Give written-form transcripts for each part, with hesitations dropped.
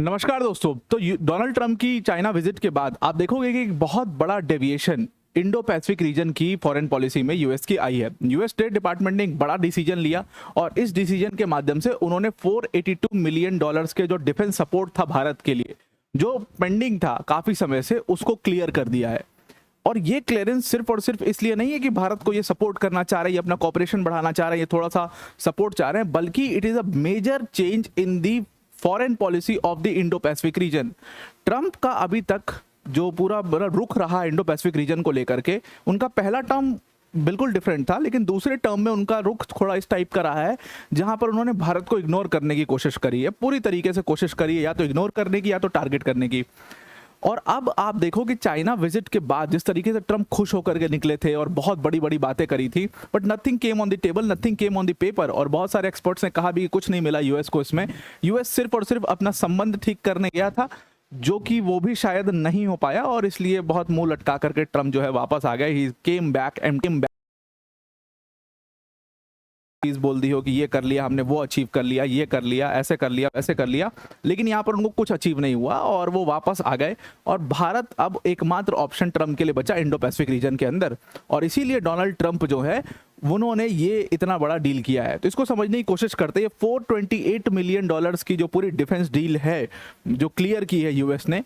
नमस्कार दोस्तों। तो डोनाल्ड ट्रंप की चाइना विजिट के बाद आप देखोगे कि एक बहुत बड़ा डेविएशन इंडो पैसिफिक रीजन की फॉरेन पॉलिसी में यूएस की आई है। यूएस स्टेट डिपार्टमेंट ने एक बड़ा डिसीजन लिया और इस डिसीजन के माध्यम से उन्होंने $482 मिलियन के जो डिफेंस सपोर्ट था भारत के लिए, जो पेंडिंग था काफी समय से, उसको क्लियर कर दिया है। और ये क्लियरेंस सिर्फ और सिर्फ इसलिए नहीं है कि भारत को ये सपोर्ट करना चाह रहे हैं, अपना कॉपरेशन बढ़ाना चाह रहे हैं, ये थोड़ा सा सपोर्ट चाह रहे हैं, बल्कि it is a major change in the foreign policy of the Indo Pacific region. Trump का अभी तक जो पूरा रुख रहा इंडो पैसिफिक रीजन को लेकर के, उनका पहला टर्म बिल्कुल डिफरेंट था, लेकिन दूसरे टर्म में उनका रुख थोड़ा इस टाइप का रहा है जहां पर उन्होंने भारत को इग्नोर करने की कोशिश करी है, पूरी तरीके से कोशिश करी है, या तो इग्नोर करने की या तो टारगेट करने की। और अब आप देखो कि चाइना विजिट के बाद जिस तरीके से ट्रंप खुश होकर के निकले थे और बहुत बड़ी बड़ी बातें करी थी, but nothing came on the table, nothing came on the paper. और बहुत सारे एक्सपर्ट्स ने कहा भी कि कुछ नहीं मिला यूएस को इसमें। यूएस सिर्फ और सिर्फ अपना संबंध ठीक करने गया था, जो कि वो भी शायद नहीं हो पाया, और इसलिए बहुत मुंह लटका करके ट्रंप जो है वापस आ गए। He came back and came back, चीज बोल दी हो कि ये कर लिया हमने, वो अचीव कर लिया, ये कर लिया, ऐसे कर लिया, ऐसे कर लिया, लेकिन यहाँ पर उनको कुछ अचीव नहीं हुआ और वो वापस आ गए। और भारत अब एकमात्र ऑप्शन ट्रंप के लिए बचा इंडो पैसिफिक रीजन के अंदर, और इसीलिए डोनाल्ड ट्रंप जो है उन्होंने ये इतना बड़ा डील किया है। तो इसको समझने की कोशिश करते हैं। $428 मिलियन की जो पूरी डिफेंस डील है जो क्लियर की है यूएस ने,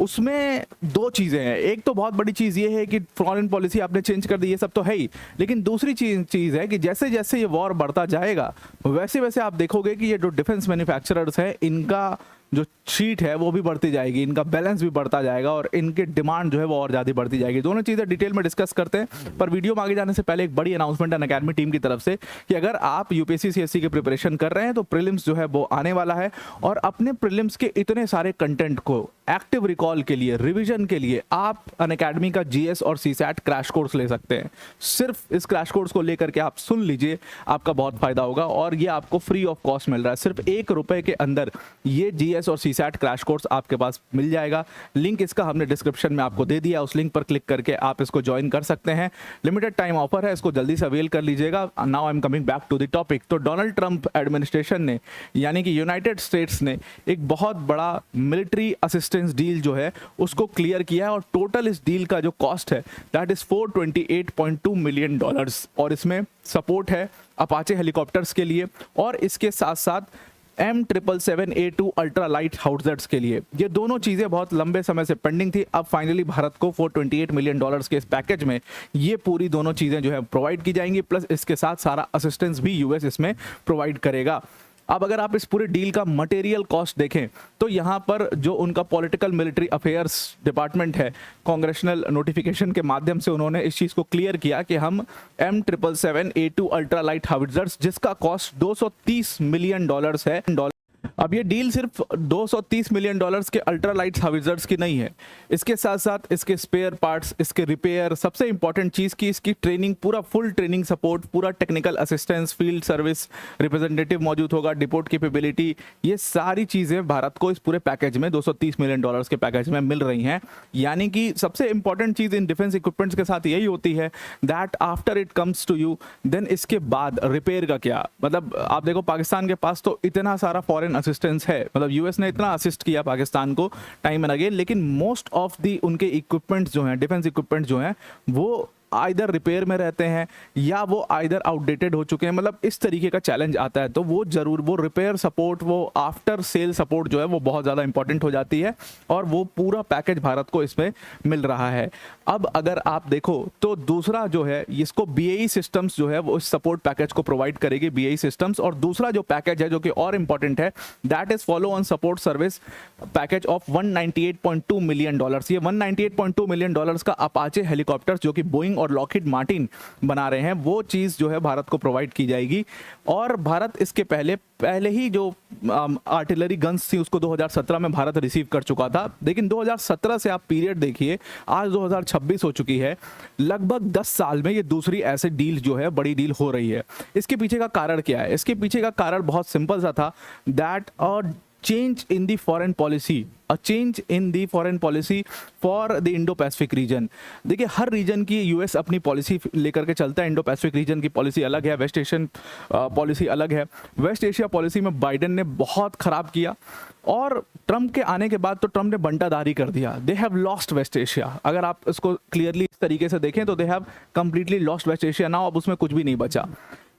उसमें दो चीजें हैं। एक तो बहुत बड़ी चीज ये है कि फॉरेन पॉलिसी आपने चेंज कर दी, ये सब तो है ही, लेकिन दूसरी चीज है कि जैसे जैसे ये वॉर बढ़ता जाएगा वैसे वैसे आप देखोगे कि ये जो डिफेंस मैन्युफैक्चरर्स हैं, इनका जो शीट है वो भी बढ़ती जाएगी, इनका बैलेंस भी बढ़ता जाएगा और इनके डिमांड जो है वो और ज़्यादा बढ़ती जाएगी। दोनों चीज़ें डिटेल में डिस्कस करते हैं, पर वीडियो में आगे जाने से पहले एक बड़ी अनाउंसमेंट अनअकैडमी टीम की तरफ से कि अगर आप यूपीएससी सीएससी की प्रिपरेशन कर रहे हैं तो प्रीलिम्स जो है वो आने वाला है, और अपने प्रीलिम्स के इतने सारे कंटेंट को एक्टिव रिकॉल के लिए, रिविजन के लिए आप अनअकैडमी का जीएस और सीसैट क्रैश कोर्स ले सकते हैं। सिर्फ इस क्रैश कोर्स को लेकर के आप सुन लीजिए, आपका बहुत फायदा होगा, और ये आपको फ्री ऑफ कॉस्ट मिल रहा है। सिर्फ ₹1 के अंदर ये जीएस और सीसैट क्रैश कोर्स आपके पास मिल जाएगा। लिंक इसका हमने डिस्क्रिप्शन में आपको दे दिया, उस लिंक पर क्लिक करके आप इसको ज्वाइन कर सकते हैं। लिमिटेड टाइम ऑफर है, इसको जल्दी से अवेल कर लीजिएगा। Now I am coming back to the topic. तो डोनाल्ड ट्रंप एडमिनिस्ट्रेशन ने, यानी कि यूनाइटेड स्टेट्स ने, एक बहुत बड़ा मिलिट्री असिस्टेंस डील जो है उसको क्लियर किया है, और टोटल इस डील का जो कॉस्ट है दैट इज $428.2 मिलियन, और इसमें सपोर्ट है अपाचे हेलीकॉप्टर्स के लिए, और इसके साथ साथ M777A2 अल्ट्रा लाइट हाउसर्स के लिए। ये दोनों चीज़ें बहुत लंबे समय से पेंडिंग थी। अब फाइनली भारत को $428 मिलियन के इस पैकेज में ये पूरी दोनों चीज़ें जो है प्रोवाइड की जाएंगी, प्लस इसके साथ सारा असिस्टेंस भी यूएस इसमें प्रोवाइड करेगा। अब अगर आप इस पूरे डील का मटेरियल कॉस्ट देखें तो यहाँ पर जो उनका पॉलिटिकल मिलिट्री अफेयर्स डिपार्टमेंट है, कांग्रेशनल नोटिफिकेशन के माध्यम से उन्होंने इस चीज़ को क्लियर किया कि हम M777A2 अल्ट्रा लाइट हाउसर्स, जिसका कॉस्ट $230 मिलियन है। अब ये डील सिर्फ $230 मिलियन के अल्ट्रा लाइट हाउसर्स की नहीं है, इसके साथ साथ इसके स्पेयर पार्ट्स, इसके रिपेयर, सबसे इंपॉर्टेंट चीज़ की इसकी ट्रेनिंग, पूरा फुल ट्रेनिंग सपोर्ट, पूरा technical assistance, field service representative मौजूद होगा, डिपोर्ट कैपेबिलिटी, ये सारी चीज़ें भारत को इस पूरे पैकेज में $230 मिलियन के पैकेज में मिल रही हैं। यानी कि सबसे इंपॉर्टेंट चीज़ इन डिफेंस इक्विपमेंट्स के साथ यही होती है that after it comes to you, then इसके बाद रिपेयर का क्या, मतलब आप देखो पाकिस्तान के पास तो इतना सारा फॉरेन असिस्टेंस है, मतलब यूएस ने इतना असिस्ट किया पाकिस्तान को टाइम एंड अगेन, लेकिन मोस्ट ऑफ दी उनके इक्विपमेंट्स जो हैं, डिफेंस इक्विपमेंट्स जो हैं, वो आइदर रिपेयर में रहते हैं या वो आइदर आउटडेटेड हो चुके हैं। मतलब इस तरीके का चैलेंज आता है, तो वो जरूर वो रिपेयर सपोर्ट, वो आफ्टर सेल सपोर्ट जो है वो बहुत ज़्यादा इंपॉर्टेंट हो जाती है, और वो पूरा पैकेज भारत को इसमें मिल रहा है। अब अगर आप देखो तो दूसरा जो है, इसको BAE सिस्टम्स जो है वो इस सपोर्ट पैकेज को प्रोवाइड करेगी, BAE सिस्टम्स। और दूसरा जो पैकेज है जो कि और इंपॉर्टेंट है, that is follow on support service package of $198.2 million. ये $198.2 मिलियन का अपाचे हेलीकॉप्टर्स जो कि बोइंग और लॉकहीड मार्टिन बना रहे हैं, वो चीज़ जो है भारत को प्रोवाइड की जाएगी। और भारत इसके पहले ही जो आर्टिलरी गन्स थी उसको 2017 में भारत रिसीव कर चुका था, लेकिन 2017 से आप पीरियड देखिए, आज 2026 हो चुकी है, लगभग 10 साल में ये दूसरी ऐसे डील जो है, बड़ी डील हो रही है। इसके पीछे का कारण क्या है? इसके पीछे का कारण बहुत सिंपल सा था, that change in the foreign policy, a change in the foreign policy for the Indo-Pacific region। देखिए हर रीजन की यूएस अपनी पॉलिसी लेकर के चलता है। इंडो पैसिफिक रीजन की पॉलिसी अलग है, वेस्ट एशियन पॉलिसी अलग है। वेस्ट एशिया पॉलिसी में बाइडेन ने बहुत खराब किया और ट्रंप के आने के बाद तो ट्रंप ने बंटाधारी कर दिया। They have lost West Asia. अगर आप इसको क्लियरली इस तरीके से देखें तो they have completely lost West Asia now. अब उसमें कुछ भी नहीं बचा,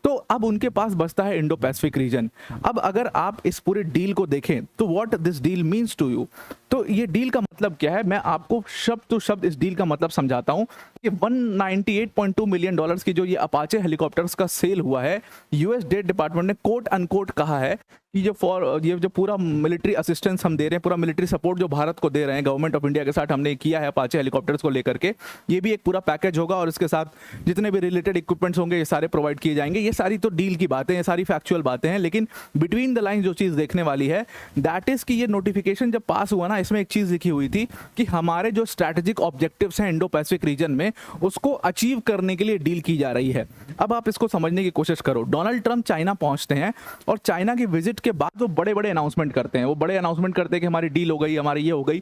तो अब उनके पास बचता है इंडो पैसिफिक रीजन। अब अगर आप इस पूरे डील को देखें तो what this deal means to you, तो ये डील का मतलब क्या है, मैं आपको शब्द टू शब्द इस डील का मतलब समझाता हूं कि 198.2 मिलियन डॉलर्स की जो ये अपाचे हेलीकॉप्टर्स का सेल हुआ है, यूएस स्टेट डिपार्टमेंट ने कोट अनकोट कहा है कि ये जो पूरा मिलिट्री असिस्टेंस हम दे रहे हैं, पूरा मिलिट्री सपोर्ट जो भारत को दे रहे हैं गवर्नमेंट ऑफ इंडिया के साथ हमने किया है अपाचे हेलीकॉप्टर्स को लेकर के, ये भी एक पूरा पैकेज होगा और इसके साथ जितने भी रिलेटेड इक्विपमेंट्स होंगे ये सारे प्रोवाइड किए जाएंगे। ये सारी तो डील की बातें, ये सारी फैक्चुअल बातें हैं, लेकिन बिटवीन द लाइन जो चीज़ देखने वाली है दैट इज कि ये नोटिफिकेशन जब पास हुआ ना, इसमें एक चीज़ लिखी हुई थी कि हमारे जो स्ट्रैटेजिक ऑब्जेक्टिव्स हैं इंडो पैसिफिक रीजन में उसको अचीव करने के लिए डील की जा रही है। अब आप इसको समझने की कोशिश करो। डोनाल्ड ट्रंप चाइना पहुंचते हैं और चाइना की विजिट के बाद वो बड़े बड़े अनाउंसमेंट करते हैं। वो बड़े अनाउंसमेंट करते हैं कि हमारी डील हो गई, हमारी ये हो गई।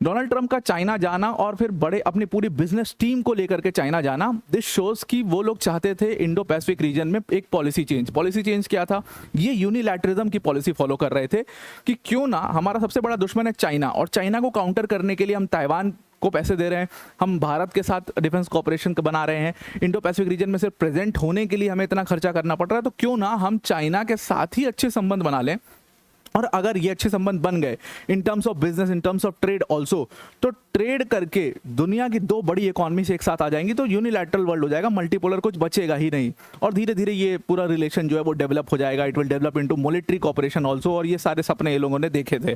डोनाल्ड ट्रंप का चाइना जाना और फिर बड़े अपनी पूरी बिजनेस टीम को लेकर के चाइना जाना, दिस शोज कि वो लोग चाहते थे इंडो पैसिफिक रीजन में एक पॉलिसी चेंज। पॉलिसी चेंज क्या था? ये यूनिलैटरलिज्म की पॉलिसी फॉलो कर रहे थे कि क्यों ना, हमारा सबसे बड़ा दुश्मन है चाइना और चाइना को काउंटर करने के लिए हम ताइवान को पैसे दे रहे हैं, हम भारत के साथ डिफेंस कॉपरेशन बना रहे हैं, इंडो पैसिफिक रीजन में सिर्फ प्रेजेंट होने के लिए हमें इतना खर्चा करना पड़ रहा है, तो क्यों ना हम चाइना के साथ ही अच्छे संबंध बना लें। और अगर ये अच्छे संबंध बन गए in terms of business, in terms of trade also, तो ट्रेड करके दुनिया की दो बड़ी इकोनॉमी से एक साथ आ जाएंगी, तो यूनिलैटरल वर्ल्ड हो जाएगा, मल्टीपोलर कुछ बचेगा ही नहीं। और धीरे धीरे ये पूरा रिलेशन जो है वो डेवलप हो जाएगा, it will develop into military cooperation also. और ये सारे सपने ये लोगों ने देखे थे।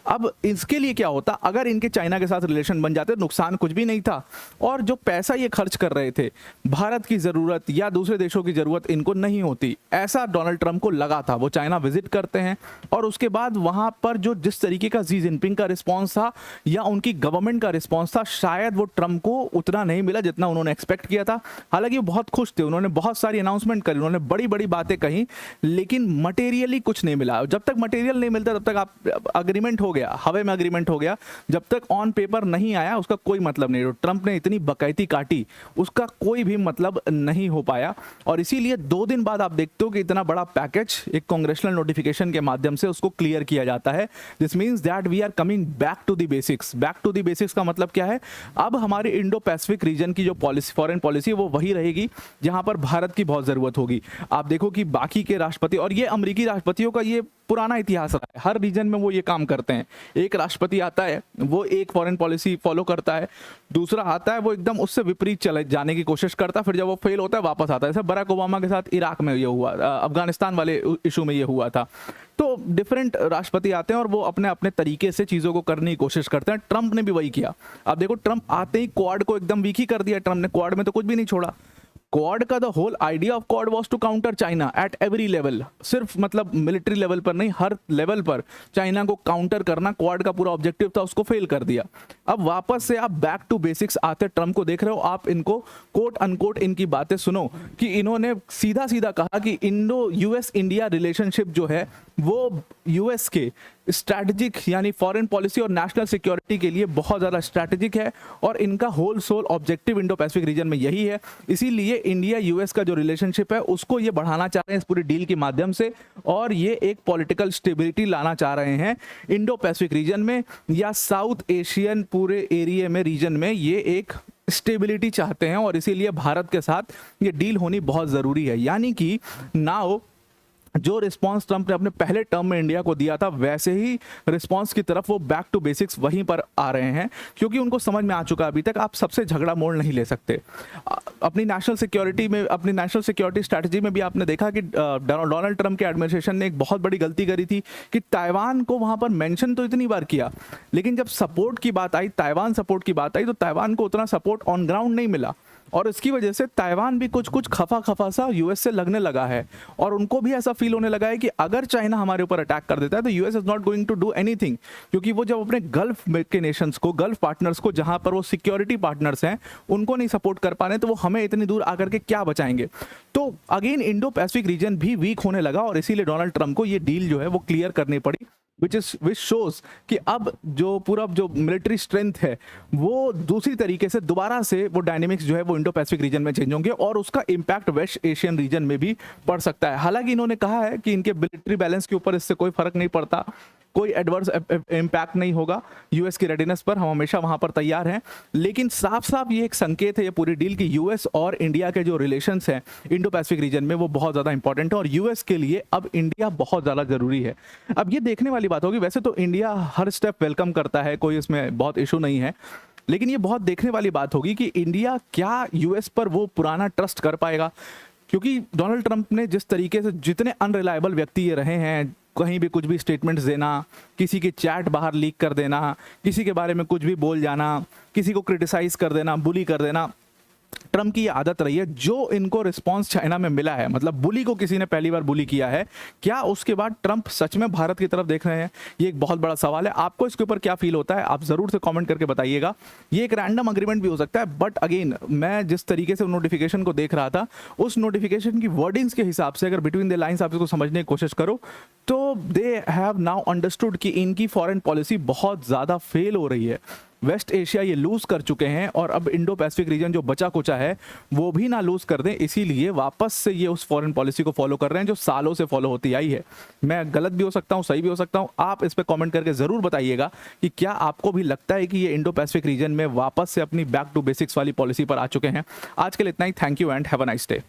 अब इसके लिए क्या होता, अगर इनके चाइना के साथ रिलेशन बन जाते, नुकसान कुछ भी नहीं था। और जो पैसा ये खर्च कर रहे थे, भारत की जरूरत या दूसरे देशों की जरूरत इनको नहीं होती, ऐसा डोनाल्ड ट्रंप को लगा था। वो चाइना विजिट करते हैं और उसके बाद वहां पर जो जिस तरीके का शी जिनपिंग का रिस्पॉन्स था या उनकी गवर्नमेंट का रिस्पॉन्स था, शायद वो ट्रंप को उतना नहीं मिला जितना उन्होंने एक्सपेक्ट किया था। हालांकि वो बहुत खुश थे, उन्होंने बहुत सारी अनाउंसमेंट करी, उन्होंने बड़ी बड़ी बातें कही, लेकिन मटेरियली कुछ नहीं मिला। जब तक मटेरियल नहीं मिलता तब तक आप अग्रीमेंट हो गया, हवे में अग्रीमेंट हो गया, जब तक ऑन पेपर नहीं आया उसका कोई मतलब नहीं। ट्रंप ने इतनी बकैती काटी, उसका कोई भी मतलब नहीं हो पाया। और इसीलिए 2 दिन बाद आप देखते हो कि इतना बड़ा पैकेज एक कांग्रेचुनल नोटिफिकेशन के माध्यम से उसको क्लियर किया जाता है। This means that we are coming back to the basics. Back to the basics का मतलब क्या है? अब हमारे इंडो पैसिफिक रीजन की जो पॉलिसी, फॉरेन पॉलिसी, वो वही रहेगी जहां पर भारत की बहुत जरूरत होगी। आप देखो कि बाकी के राष्ट्रपति, और ये अमेरिकी राष्ट्रपतियों का ये पुराना इतिहास रहा है, हर रीजन में वो ये काम करते हैं। एक राष्ट्रपति आता है, वो एक फॉरेन पॉलिसी फॉलो करता है, दूसरा आता है वो एकदम उससे विपरीत चले जाने की कोशिश करता है, फिर जब वो फेल होता है वापस आता है। जैसे बराक ओबामा के साथ इराक में ये हुआ, अफगानिस्तान वाले इशू में ये हुआ था। तो डिफरेंट राष्ट्रपति आते हैं और वो अपने अपने तरीके से चीज़ों को करने की कोशिश करते हैं। ट्रंप ने भी वही किया। अब देखो, ट्रंप आते ही क्वाड को एकदम वीक ही कर दिया। ट्रंप ने क्वाड में तो कुछ भी नहीं छोड़ा। क्वाड का the whole idea of Quad was to counter China at every level. सिर्फ मतलब मिलिट्री लेवल पर नहीं, हर लेवल पर चाइना को काउंटर करना क्वाड का पूरा ऑब्जेक्टिव था, उसको फेल कर दिया। अब वापस से आप बैक टू बेसिक्स आते ट्रंप को देख रहे हो, आप इनको कोट अनकोट इनकी बातें सुनो कि इन्होंने सीधा सीधा कहा कि इंडो यूएस इंडिया रिलेशनशिप जो है वो यूएस के स्ट्रैटेजिक यानी फॉरेन पॉलिसी और नेशनल सिक्योरिटी के लिए बहुत ज़्यादा स्ट्रैटेजिक है और इनका whole soul objective Indo Pacific region में यही है। इसीलिए इंडिया यूएस का जो रिलेशनशिप है उसको ये बढ़ाना चाह रहे हैं इस पूरी डील के माध्यम से, और ये एक पॉलिटिकल स्टेबिलिटी लाना चाह रहे हैं इंडो पैसिफिक रीजन में या साउथ एशियन पूरे एरिया में, रीजन में ये एक स्टेबिलिटी चाहते हैं। और इसीलिए भारत के साथ ये डील होनी बहुत ज़रूरी है। यानी कि नाउ जो रिस्पांस ट्रंप ने अपने पहले टर्म में इंडिया को दिया था, वैसे ही रिस्पांस की तरफ वो बैक टू बेसिक्स वहीं पर आ रहे हैं, क्योंकि उनको समझ में आ चुका अभी तक आप सबसे झगड़ा मोड़ नहीं ले सकते। अपनी नेशनल सिक्योरिटी में, अपनी नेशनल सिक्योरिटी स्ट्रैटेजी में भी आपने देखा कि डोनाल्ड ट्रंप के एडमिनिस्ट्रेशन ने एक बहुत बड़ी गलती करी थी कि ताइवान को वहाँ पर मेंशन तो इतनी बार किया, लेकिन जब सपोर्ट की बात आई, ताइवान सपोर्ट की बात आई, तो ताइवान को उतना सपोर्ट ऑन ग्राउंड नहीं मिला। और इसकी वजह से ताइवान भी कुछ कुछ खफा सा यूएस से लगने लगा है, और उनको भी ऐसा फील होने लगा है कि अगर चाइना हमारे ऊपर अटैक कर देता है तो US is not going to do anything, क्योंकि वो जब अपने गल्फ के नेशंस को, गल्फ पार्टनर्स को, जहां पर वो सिक्योरिटी पार्टनर्स हैं, उनको नहीं सपोर्ट कर पा रहे तो वो हमें इतनी दूर आकर के क्या बचाएंगे। तो अगेन इंडो पैसिफिक रीजन भी वीक होने लगा और इसीलिए डोनाल्ड ट्रंप को ये डील जो है वो क्लियर करनी पड़ी। विच शोज कि अब जो पूरा जो मिलिट्री स्ट्रेंथ है वो दूसरी तरीके से दोबारा से वो डायनेमिक्स जो है वो इंडो पैसिफिक रीजन में चेंज होंगे और उसका इंपैक्ट वेस्ट एशियन रीजन में भी पड़ सकता है। हालांकि इन्होंने कहा है कि इनके मिलिट्री बैलेंस के ऊपर इससे कोई फर्क नहीं पड़ता, कोई एडवर्स इम्पैक्ट नहीं होगा यूएस की रेडीनेस पर, हम हमेशा वहां पर तैयार हैं। लेकिन साफ साफ ये एक संकेत है ये पूरी डील कि यूएस और इंडिया के जो रिलेशंस हैं इंडो पैसिफिक रीजन में वो बहुत ज़्यादा इंपॉर्टेंट है और यूएस के लिए अब इंडिया बहुत ज़्यादा ज़रूरी है। अब ये देखने वाली बात होगी, वैसे तो इंडिया हर स्टेप वेलकम करता है, कोई इसमें बहुत इशू नहीं है, लेकिन ये बहुत देखने वाली बात होगी कि इंडिया क्या यूएस पर वो पुराना ट्रस्ट कर पाएगा। क्योंकि डोनाल्ड ट्रंप ने जिस तरीके से, जितने अनरिलायबल व्यक्ति ये रहे हैं, कहीं भी कुछ भी स्टेटमेंट्स देना, किसी की चैट बाहर लीक कर देना, किसी के बारे में कुछ भी बोल जाना, किसी को क्रिटिसाइज कर देना, बुली कर देना, ट्रम्प की ये आदत रही है। जो इनको रिस्पांस चाइना में मिला है, मतलब बुली को किसी ने पहली बार बुली किया है, क्या उसके बाद ट्रम्प सच में भारत की तरफ देख रहे हैं? ये एक बहुत बड़ा सवाल है। आपको इसके ऊपर क्या फील होता है, आप जरूर से कमेंट करके बताइएगा। ये एक रैंडम अग्रीमेंट भी हो सकता है, बट अगेन मैं जिस तरीके से नोटिफिकेशन को देख रहा था, उस नोटिफिकेशन की वर्डिंग्स के हिसाब से अगर बिटवीन द लाइंस आप इसको समझने की कोशिश करो तो दे हैव नाउ अंडरस्टूड कि इनकी फॉरेन पॉलिसी बहुत ज़्यादा फेल हो रही है। वेस्ट एशिया ये लूज कर चुके हैं और अब इंडो पैसिफिक रीजन जो बचा कुचा है वो भी ना लूज कर दें, इसीलिए वापस से ये उस फॉरेन पॉलिसी को फॉलो कर रहे हैं जो सालों से फॉलो होती आई है। मैं गलत भी हो सकता हूँ, सही भी हो सकता हूँ, आप इस पर कमेंट करके ज़रूर बताइएगा कि क्या आपको भी लगता है कि ये इंडो पैसिफिक रीजन में वापस से अपनी बैक टू बेसिक्स वाली पॉलिसी पर आ चुके हैं। आज के लिए इतना ही। Thank you and have a nice day.